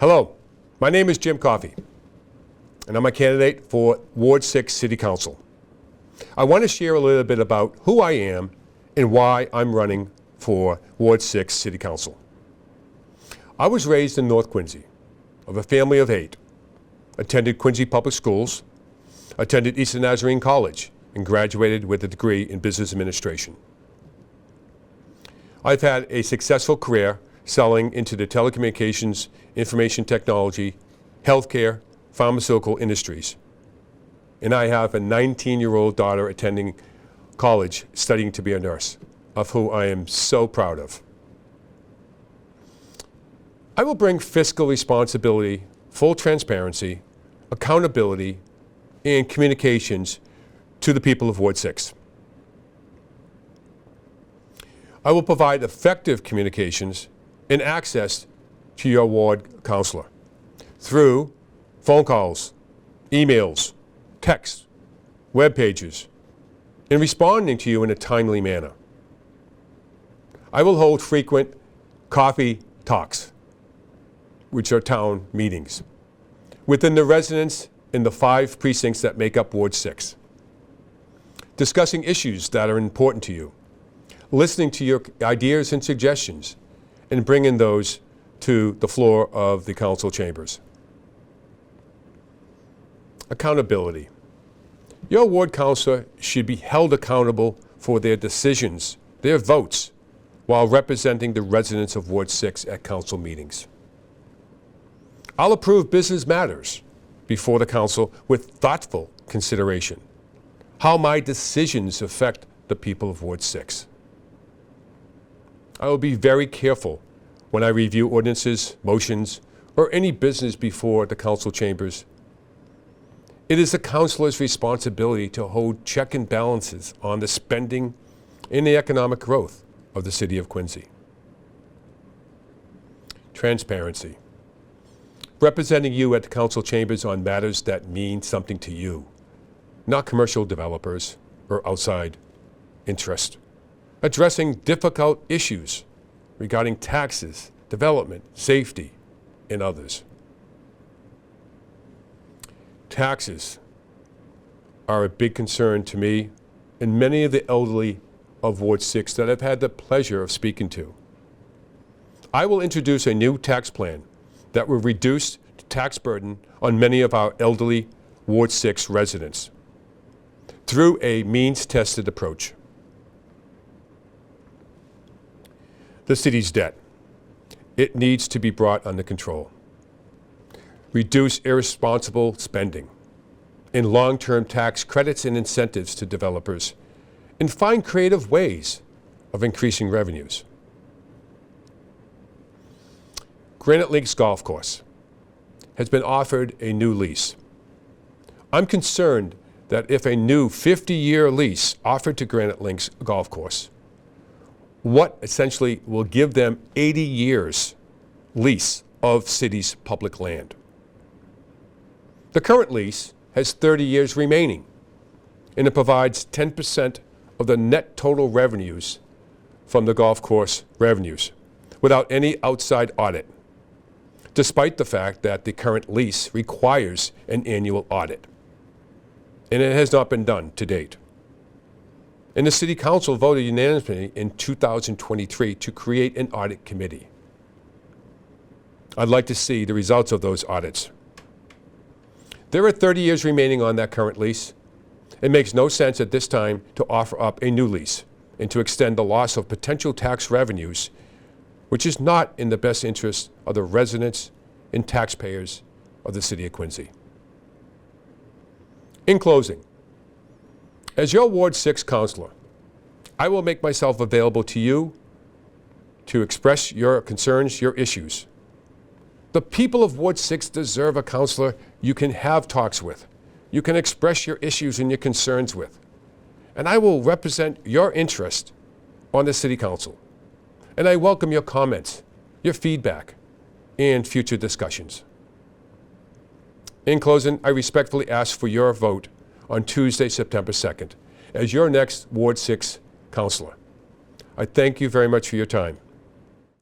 Hello, my name is Jim Coffey, and I'm a candidate for Ward 6 City Council. I want to share a little bit about who I am and why I'm running for Ward 6 City Council. I was raised in North Quincy, of a family of 8, attended Quincy Public Schools, attended Eastern Nazarene College, and graduated with a degree in business administration. I've had a successful career selling into the telecommunications, information technology, healthcare, pharmaceutical industries. And I have a 19-year-old daughter attending college studying to be a nurse, of who I am so proud of. I will bring fiscal responsibility, full transparency, accountability, and communications to the people of Ward 6. I will provide effective communications and access to your ward counselor through phone calls, emails, texts, web pages, and responding to you in a timely manner. I will hold frequent coffee talks, which are town meetings, within the residents in the 5 precincts that make up Ward 6, discussing issues that are important to you, listening to your ideas and suggestions, and bringing those to the floor of the council chambers. Accountability. Your ward councilor should be held accountable for their decisions, their votes, while representing the residents of Ward 6 at council meetings. I'll approve business matters before the council with thoughtful consideration. How my decisions affect the people of Ward 6. I will be very careful when I review ordinances, motions, or any business before the council chambers. It is the councilor's responsibility to hold check and balances on the spending and the economic growth of the city of Quincy. Transparency. Representing you at the council chambers on matters that mean something to you, not commercial developers or outside interest. Addressing difficult issues regarding taxes, development, safety, and others. Taxes are a big concern to me and many of the elderly of Ward 6 that I've had the pleasure of speaking to. I will introduce a new tax plan that will reduce the tax burden on many of our elderly Ward 6 residents through a means-tested approach. The city's debt. It needs to be brought under control. Reduce irresponsible spending and long-term tax credits and incentives to developers, and find creative ways of increasing revenues. Granite Links Golf Course has been offered a new lease. I'm concerned that if a new 50-year lease offered to Granite Links Golf Course, what essentially will give them 80 years lease of city's public land. The current lease has 30 years remaining, and it provides 10% of the net total revenues from the golf course revenues without any outside audit, despite the fact that the current lease requires an annual audit, and it has not been done to date. And the City Council voted unanimously in 2023 to create an audit committee. I'd like to see the results of those audits. There are 30 years remaining on that current lease. It makes no sense at this time to offer up a new lease and to extend the loss of potential tax revenues, which is not in the best interest of the residents and taxpayers of the city of Quincy. In closing, as your Ward 6 councilor, I will make myself available to you to express your concerns, your issues. The people of Ward 6 deserve a councilor you can have talks with, you can express your issues and your concerns with. And I will represent your interest on the City Council. And I welcome your comments, your feedback, and future discussions. In closing, I respectfully ask for your vote on Tuesday, September 2nd, as your next Ward 6 councilor. I thank you very much for your time.